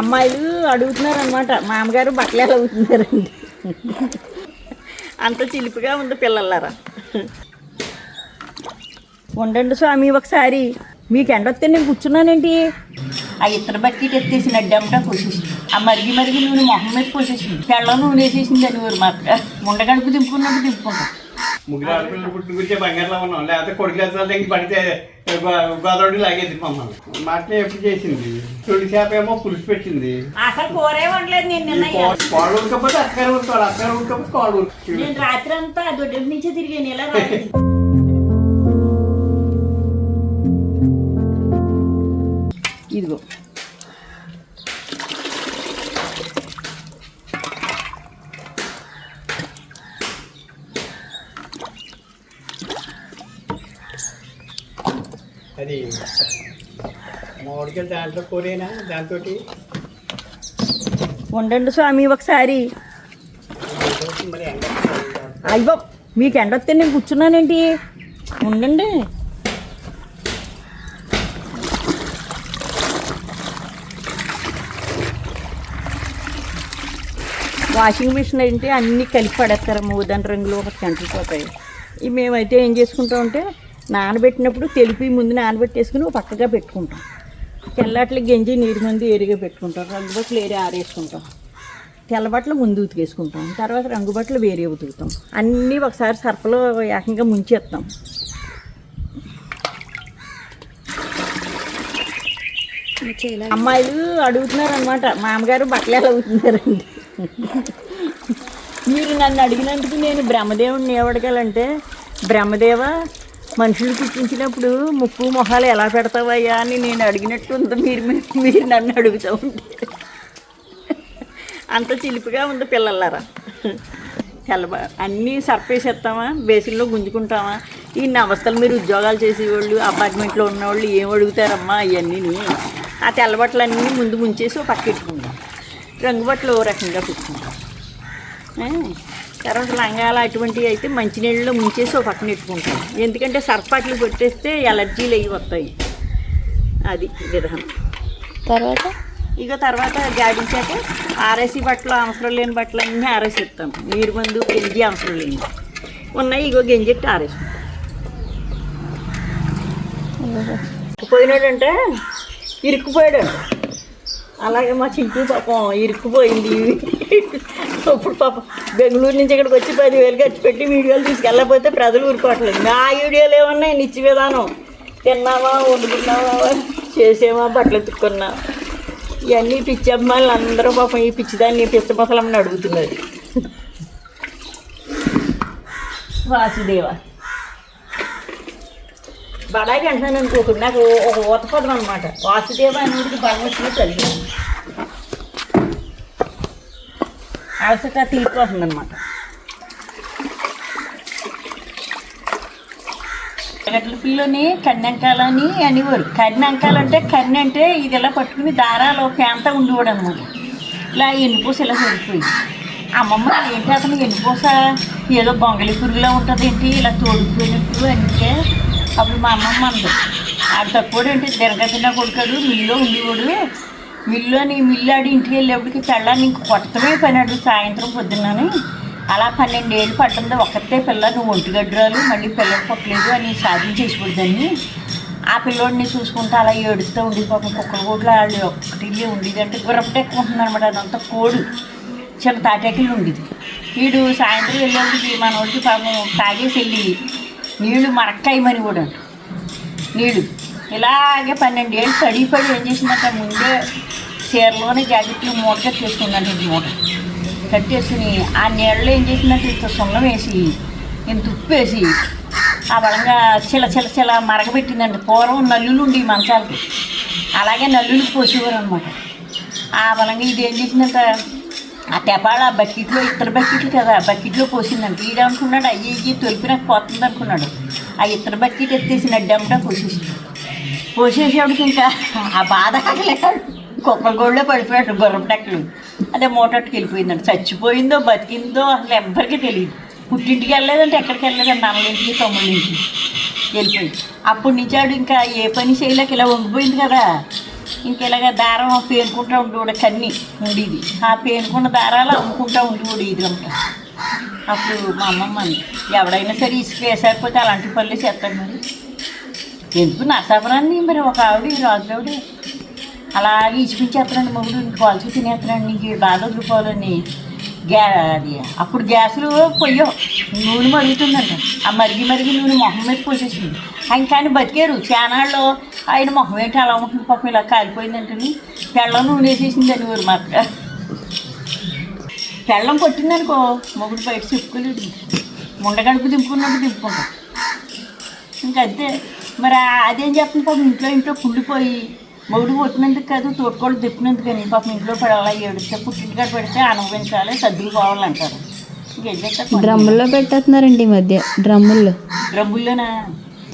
అమ్మాయిలు అడుగుతున్నారనమాట, మామగారు బట్టలు ఎలా అవుతున్నారండి. అంత చిలిపిగా ఉంది పిల్లలారా. ఉండండి స్వామి ఒకసారి, మీకు ఎండొస్తే నేను కూర్చున్నానండి. ఆ ఇతర బకెట్ ఎత్తేసి నడ్డంటా పోసేసింది. ఆ మరిగి నూనె మొహం మీద పోసేసింది. తెల్ల నూనె వేసేసింది అని ఊరు మాత్రం ముండగడుపు దింపుకున్నట్టు దింపుకుంటాం. ముగ్గురు ఆడపిల్లలు పుట్టుకొచ్చే బంగారులో ఉన్నాం, లేకపోతే కొడుకు దగ్గర పడితే గోదావరి లాగేది మమ్మల్ని. మాటనే ఎప్పుడు చేసింది. తొలి చేప ఏమో పులుసు పెట్టింది. అసలు కూరే వండలేదు నేను. కోళ్ళు ఉడకపోతే అక్కడే ఉడతాడు, అక్కడ ఉడకపోతే కోళ్ళు ఉడక. నేను రాత్రి అంతా దొడ్డి నుంచే తిరిగాను ఇలా రాలేదు. ఇదిగో అది మామిడికాయలు దాంట్లో కూరేనా దాంతో. ఉండండి స్వామి ఒకసారి. అయ్యో మీకు ఎండొస్తే నేను కూర్చున్నానేంటి, ఉండండి. వాషింగ్ మిషన్ అంటే అన్నీ కలిపి పడేస్తారమ్మ, ఉదాహరణ రంగులు ఒక కంటిపోతాయి. ఇవి మేమైతే ఏం చేసుకుంటామంటే నానబెట్టినప్పుడు తెలిపి ముందు నానబెట్టేసుకుని ఒక పక్కగా పెట్టుకుంటాం. తెల్లట్లు గంజి నీరు ముందు ఏరిగా పెట్టుకుంటాం. రంగు బట్టలు ఏరి ఆరేసుకుంటాం. తెల్ల బట్టలు ముందు ఉతికేసుకుంటాం. తర్వాత రంగు బట్టలు వేరే ఉతుకుతాం. అన్నీ ఒకసారి సర్ఫలో ఏకంగా ముంచేస్తాం. అమ్మాయిలు అడుగుతున్నారనమాట, మామగారు బట్టలు ఎలా అవుతున్నారండి. మీరు నన్ను అడిగినందుకు నేను బ్రహ్మదేవుడిని ఏమడగాలంటే, బ్రహ్మదేవ మనుషులు పుట్టించినప్పుడు ముక్కు మొహాలు ఎలా పెడతావయ్యా అని నేను అడిగినట్టు ఉంది. మీరు నన్ను అడుగుతూ ఉంటే అంత చిలిపిగా ఉంది పిల్లలారా. అన్నీ సర్పేసేస్తామా, బేసిన్లో గుంజుకుంటామా. ఈ అవస్థలు మీరు ఉద్యోగాలు చేసేవాళ్ళు, అపార్ట్మెంట్లో ఉన్నవాళ్ళు ఏం అడుగుతారమ్మా అవన్నీ. ఆ తెల్లబట్టలు అన్నీ ముందు ముంచేసి పక్కెట్టుకుంటాం. రంగు బట్టలు ఓ రకంగా పెట్టుకుంటాం. తర్వాత లంగాలు అటువంటివి అయితే మంచినీళ్ళలో ముంచేసి ఓ పక్కన పెట్టుకుంటాం. ఎందుకంటే సర్పాట్లు పెట్టేస్తే ఎలర్జీలు అవి వస్తాయి. అది విధానం. తర్వాత జాడించాక ఆర్ఎస్సీ బట్టలు అవసరం లేని బట్టలు అన్నీ ఆరేసిస్తాం. నీరు మందు గంజి అవసరం లేని ఉన్నాయి. గంజెట్టి ఆరేసుకుంటాం. పోయినాడంటే ఇరుక్కుపోయాడంట. అలాగే మా చింటూ పాపం ఇరుక్కుపోయింది. ఇప్పుడు పాపం బెంగళూరు నుంచి ఇక్కడికి వచ్చి 10,000 ఖర్చు పెట్టి వీడియోలు తీసుకెళ్ళకపోతే ప్రజలు ఊరుకోవట్లేదు. నా వీడియోలు ఏమన్నాయి, నిత్య విధానం. తిన్నావా, వండుకున్నావా, చేసేవా, బట్టలు ఎత్తుక్కున్నా, ఇవన్నీ పిచ్చి అమ్మాయిలు అందరూ పాపం ఈ పిచ్చిదాన్ని పిచ్చ మొసలమ్మని అడుగుతున్నారు. వాసుదేవ బడాయి అంటున్నాను అనుకోకుండా నాకు ఒక ఊతపదం అనమాట. వాసుదేవ అనేది బలం వచ్చినట్టు కలిగింది. అవసరం తీసుకోవాల్సింది అనమాట. గట్ల పిల్లని కన్నెంకాలని అనేవారు. కన్నెంకాలంటే కన్నె అంటే ఇది ఇలా పట్టుకుని దారాలు పేంత ఉండేవాడు అనమాట. ఇలా ఎన్నిపూస ఇలా సరిపోయింది. అమ్మమ్మ ఏంటి అతను ఎన్నిపూస ఏదో బొంగలి పురుగులా ఉంటుంది ఏంటి ఇలా తోడుకుపోయినట్టు అంటే, అప్పుడు మా అమ్మమ్మ అంది, ఆడు తక్కువ ఏంటి తిరగతిన్నా కొడుకాడు, మిల్లు ఉండేవాడు, మిల్లు ఆడి ఇంటికి వెళ్ళేప్పటికి పెళ్ళాన్ని ఇంక కొట్టమే పని అడు సాయంత్రం పొద్దున్నని. అలా 12 ఏళ్ళు పట్టింది ఒక్కతే పిల్ల, నువ్వు ఒంటిగడ్డరాలు, మళ్ళీ పిల్లలు పుట్టలేదు అని సాధించేసిపోద్దని. ఆ పిల్లోడిని చూసుకుంటూ అలా ఏడుస్తూ ఉండేది. పాపం కుక్కల కోట్లు వాళ్ళు ఒక్కటి ఉండేది. అంటే గుర్రపట ఎక్కువ ఉంటుంది అనమాట. అదంతా కోడు చిన్న తాటాకిలు ఉండేది. వీడు సాయంత్రం వెళ్ళేవాడికి మన వాడికి పాపం తాగేసి వెళ్ళి నీళ్ళు మరక్కాయమని కూడా నీళ్ళు ఇలాగే 12 ఏళ్ళు పడి ఏం చేసిందంటే ముందే చీరలోనే జాకెట్లు మూట కట్టేసుకుందంటే మూట కట్టేసుకుని ఆ నీళ్ళలో ఏం చేసిందంటే ఇంత సున్నం వేసి ఇంత ఉప్పు వేసి ఆ బలంగా చిల మరగబెట్టిందండి. పూర్వం నల్లులు ఉండి మంచాలకి అలాగే నల్లులు పోసేవారు అనమాట. ఆ బలంగా ఇది ఏం చేసిందంట, ఆ తెపాళ బకెట్లో ఇత్తడి బకెట్లు కదా, బకెట్లో పోసిందంట. ఈడనుకున్నాడు అయ్యి తొలిపి నాకు పోతుంది అనుకున్నాడు. ఆ ఇత్తడి బకెట్ ఎత్తేసి నడ్డంటా పోసేసేవాడికి ఇంకా ఆ బాధ కుక్కల గోళ్ళే పడిపోయాడు గుర్రపటెక్కలు. అదే మూటట్టుకు వెళ్ళిపోయిందంట. చచ్చిపోయిందో బతికిందో అసలు ఎవ్వరికీ తెలియదు. పుట్టింటికి వెళ్ళలేదంటే ఎక్కడికి వెళ్ళలేదండి, అన్నలింటికి తమ్ముళ్ళింటికి వెళ్ళిపోయింది. అప్పటి నుంచి ఆడు ఇంకా ఏ పని చేయలేక ఇలా వంగిపోయింది కదా, ఇంకెలాగ దారం పేనుకుంటా ఉండేవాడు కన్ని ఉండేది. ఆ పేనుకున్న దారాలు అమ్ముకుంటా ఉండేవాడు ఇది అంతా. అప్పుడు మా అమ్మమ్మ అంది, ఎవడైనా సరే ఇసుక వేసరిపోతే అలాంటి పనులు చేస్తాడు మరి ఎందుకు నరసాపురాన్ని మరి ఒక ఆవిడ రాజులావిడే అలాగే ఇసుపించేస్తానండి మొగుడు ఇంక కాల్చి తినేస్తానండి ఇంక బాధ వదులుకోవాలని అది అప్పుడు గ్యాసులు పొయ్యో నూనె మరుగుతుందంట. ఆ మరిగి నూనె మొహం మీద పోసేసింది. ఆయన కానీ బతికారు చానాళ్ళు. ఆయన మొహం ఏంటి అలా ఉంటుంది పాపం ఇలా కాలిపోయిందంటని పెళ్ళం నూనె వేసేసింది అని ఊరు మాత్రం. పెళ్ళం కొట్టిందనుకో మొగుడు బయట చెప్పుకోలేదు. ముండగడుపు దింపుకున్నట్టు దింపుకుంటాం ఇంకంతే. మరి అదేం చెప్తుంది పాపం ఇంట్లో కుళ్ళిపోయి మొగుడు కొట్టినందుకు కాదు తోటకోళ్ళు తిప్పినందుకు అని పాపం ఇంట్లో పడాలా ఏడుస్తే పుట్టింటికాడ పెడితే అనుభవించాలి సర్దులు పోవాలంటారు. ఇంకేం చేస్తారు. డ్రమ్ముల్లో పెట్టేస్తున్నారండి ఈ మధ్య. డ్రమ్ముల్లోనా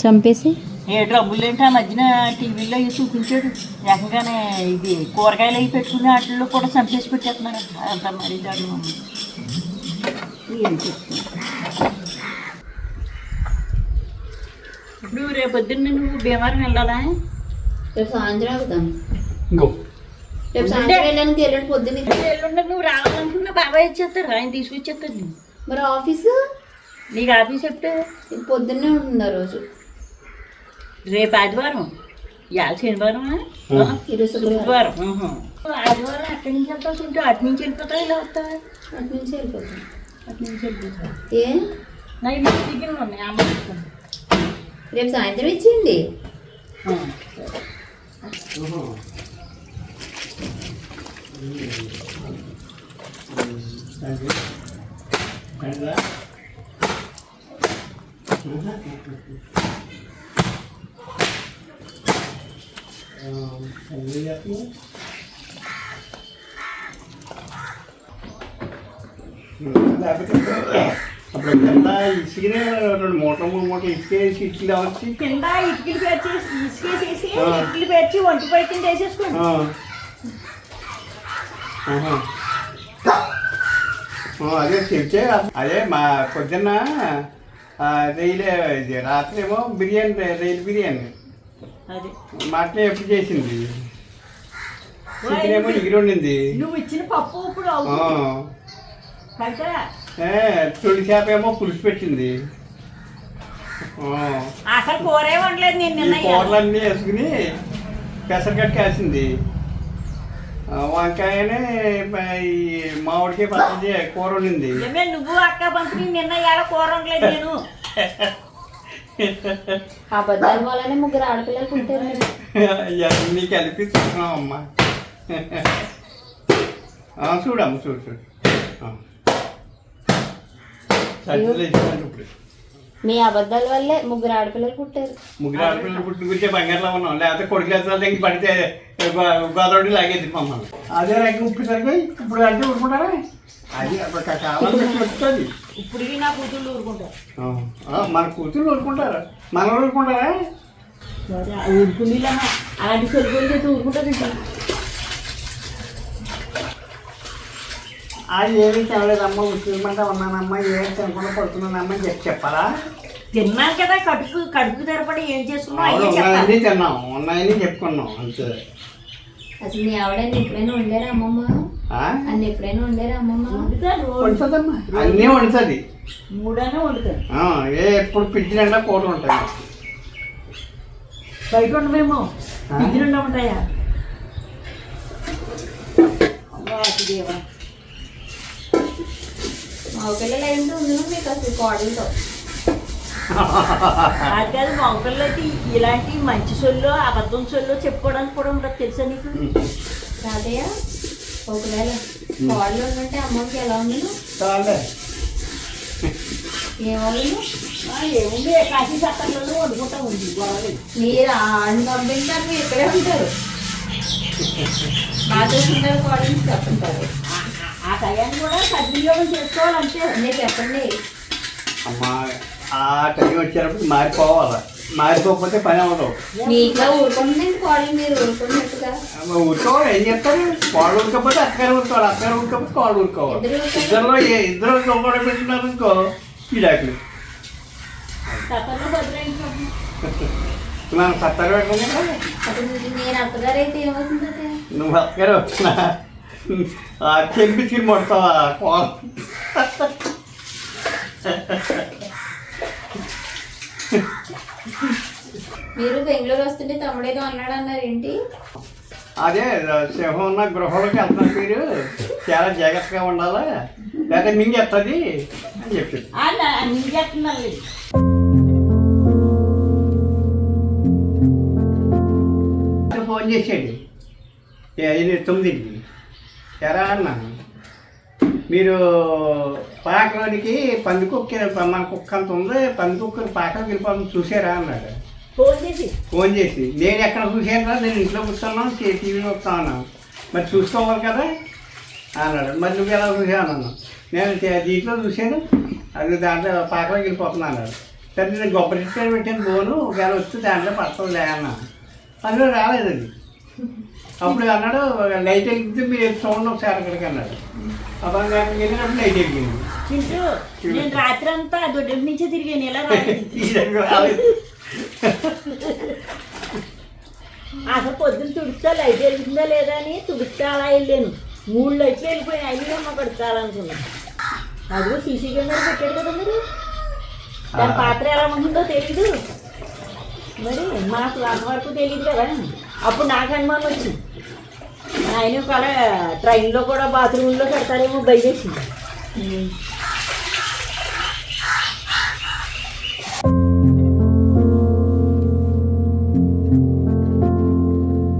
చంపేసి ఏ డ్రమ్ములు ఏంటి ఆ మధ్యన టీవీలో అవి చూపించాడు. ఏకంగానే ఇది కూరగాయలు అవి పెట్టుకుని వాటిల్లో కూడా చంపేసి పెట్టేస్తున్నారు. అంత మరీ దారుణం. ఏం చెప్తున్నా ఇప్పుడు రేపొద్దున్న నువ్వు భీమవరం వెళ్ళాలా? రేపు సాయంత్రం అవుతాను. ఇంకో రేపు సాయంత్రం వెళ్ళడానికి ఎల్లుండి పొద్దున్న. ఎల్లుండి నువ్వు రావాలనుకున్నా బాబాయ్ ఇచ్చేస్తారు, ఆయన తీసుకొచ్చేస్తారు. నేను మరి ఆఫీసు నీకు ఆఫీస్ చెప్తే పొద్దున్నే ఉంటుంది ఆ రోజు. రేపు ఆదివారం ఇవాళ శనివారమా? ఈరోజు శుక్రవారం. ఆదివారం అక్కడి నుంచి వెళ్తావు తింటూ అటు నుంచి వెళ్ళిపోతావు ఇలా వస్తావా? అటు నుంచి వెళ్ళిపోతాను. అటు నుంచి వెళ్ళిపోతావు. ఏ నా ఇంటి దగ్గర ఉన్నాయి అమ్మ. రేపు సాయంత్రం ఇచ్చేయండి. అప్పుడు కింద ఇసుకనే 2 మూటలు 3 మూటలు ఇసుక వేసి ఇట్లు వచ్చి కింద ఇటుకలు పేర్చి ఇసుకేసేసి ఇటుకలు పేర్చి ఒంటి పై కింద వేసేసుకోండి. అదే చెప్తే అదే మా పొద్దున్న రైలు ఇది రాత్రి ఏమో బిర్యానీ రైలు బిర్యానీ అది మాటనే ఎప్పుడు చేసింది. చికెన్ ఏమో ఎగిరి ఉండింది. నువ్వు ఇచ్చిన పప్పు ఇప్పుడు తొలి చేప ఏమో పులుసు పెట్టింది. అసలు కూరే వండలేదు నేను నిన్న. కూరలన్నీ వేసుకుని పెసరగట్టు కాసింది. వంకాయనే ఈ మామిడికాయ పచ్చడి కూర వండింది. నువ్వు అక్క పంపిణీ నిన్న ఇవాళ కూర వండలేదు నేను. అబద్ధాల వల్లనే 3 ఆడపిల్లలు పుట్టారు. ఇవన్నీ కలిపి చూస్తున్నాం అమ్మ. చూడమ్మ చూడు ఇప్పుడు మీ అబద్ధాల వల్లే 3 ఆడపిల్లలు పుట్టారు. 3 ఆడపిల్లలు పుట్టిన గురించే బంగారులో ఉన్నాం. లేకపోతే కొడుకు దగ్గర పడితే గోదావరి లాగేది మమ్మల్ని. అదే రకం ఉప్పు సరిపోయి ఇప్పుడు అంటే ఊరుకుంటారా? అది కాలం వస్తుంది. ఇప్పుడు నా కూతుళ్ళు ఊరుకుంటారు. మన కూతుళ్ళు ఊరుకుంటారా? మన ఊరుకుంటారా? ఊరుకునేలా అలాంటి సరిపోయి చేసి ఊరుకుంటారు. అది ఏమీ తినలేదమ్మా, ఉసిరిమంటా ఉన్నానమ్మా, ఏం తినకుండా పడుతున్నానమ్మా అని చెప్పాలా? తిన్నాను కదా, కడుపు తెరపడి ఏం చేసుకున్నావు? ఉన్నాయని తిన్నాం, ఉన్నాయని చెప్పుకున్నాం అంతే. అసలు మీ ఆవిడని ఎప్పుడైనా వండారా అమ్మమ్మ? అన్ని ఎప్పుడైనా వండారా అమ్మమ్మ? వండుతుందమ్మా, అన్నీ వండుతుంది. 3 వండుతుంది. ఎప్పుడు పిచ్చి నిండా కూర ఉంటాయి. బయట ఉండమేమో పిచ్చి నిండా ఉంటాయా? దేవా మా పిల్లలు ఏంటో ఉంది మీకు అసలు కోడలతో. అది కాదు, మగపిల్లలు అయితే ఇలాంటి మంచి సొల్లు అబద్ధం సొల్లు చెప్పుకోవడానికి కూడా ఉండదు తెలుసా నీకు? రాదయ్యా, ఒకవేళ కోడలు ఉందంటే అమ్మకి ఎలా ఉంది? ఏమవును? ఏముంది, కాశీ సత్తర్లలో వండుకుంటా ఉంది. మీరు ఆడిని పంపించారు, మీరు ఇక్కడే ఉంటారు. మా చూసుకుంటారు కోడలు చెప్తుంటారు. ఆ టయాన్ని కూడా సద్వినియోగం చేసుకోవాలంటే నేను చెప్పండి. అమ్మా, ఆ టైం వచ్చేటప్పుడు మారిపోవాలి. మారిపోకపోతే పని అవ్వదు. నీకులా ఊరుకుంటే కోడలు మీరు ఊరుకున్నట్టుగా ఊరుకోవాలి. ఏం చెప్తారు? కోళ్ళు ఊరుకోకపోతే అక్కగారు ఊరుకోవాలి, అక్కగారు ఊరుకోకపోతే కోళ్ళు ఊరుకోవాలి. ఇద్దరు గొప్ప పెట్టున్నారు అనుకో, ఈ డాకులు. సత్తర్లో భద్రాయించుకుంటున్నాం. మనం సత్తారు పెట్టుకుంది కదా. అసలు నేను అత్తగారు అయితే ఏమవుతుంది తాతయ్య? నువ్వు అత్తగారు వచ్చినా చెంపించుకుని మొడతావా కోల. మీరు బెంగళూరు వస్తుంటే తమ్ముడేదో అన్నాడు అన్నారు ఏంటి? అదే సింహం ఉన్న గృహంలోకి వెళ్తున్నారు మీరు, చాలా జాగ్రత్తగా ఉండాలా లేదా మింగేస్తుంది అని చెప్పింది. మింగేస్తున్నాను. ఫోన్ చేసేయండి 9కి. ఎరా అన్నా మీరు పాకలోనికి పందికొక్క మన కుక్క అంత ఉంది, పందికొక్క పాకలోకి వెళ్ళిపోతుంది చూసారా అన్నాడు ఫోన్ చేసి. నేను ఎక్కడ చూసాను, నేను ఇంట్లో కూర్చున్నాను టీవీలో వస్తాను, మరి చూసుకోవాలి కదా అన్నాడు. మరి నువ్వు ఎలా చూసాను అన్నాను. నేను దీంట్లో చూశాను, అది దాంట్లో పాకలోకి వెళ్ళిపోతున్నా అన్నాడు. సరే నేను గొప్ప రిస్టర్ పెట్టాను బోను, ఒకవేళ వస్తే దాంట్లో పడుతుంది అన్నా. అందులో రాలేదండి. అప్పుడు అన్నాడు లైట్ వెలిగితే మీరు చూడండి ఒకసారి అక్కడికి అన్నాడు. అప్పుడు వెళ్ళినప్పుడు లైట్ వెలిగింది. నేను రాత్రి అంతా దొడ్డి నుంచే తిరిగాను, ఎలా రాలేదు. అసలు పొద్దున్న తుడుస్తా లైట్ వెళ్తుందా లేదా అని తుడుస్తా అలా వెళ్ళాను. 3 లైట్లు వెళ్ళిపోయాను, 5 అమ్మ కడుక్కోవాలనుకున్నాను. అదిగో సీసీ కెమెరా పెట్టాడు కదా మీరు, దాని పాత్ర ఎలా ఉంటుందో తెలీదు మరి, మాకు అంతవరకు తెలియదు కదా. అప్పుడు నాకు అనుమానం వచ్చింది, ఆయన ఒకవేళ ట్రైన్లో కూడా బాత్రూంలో పెడతారేమో భయమేసింది.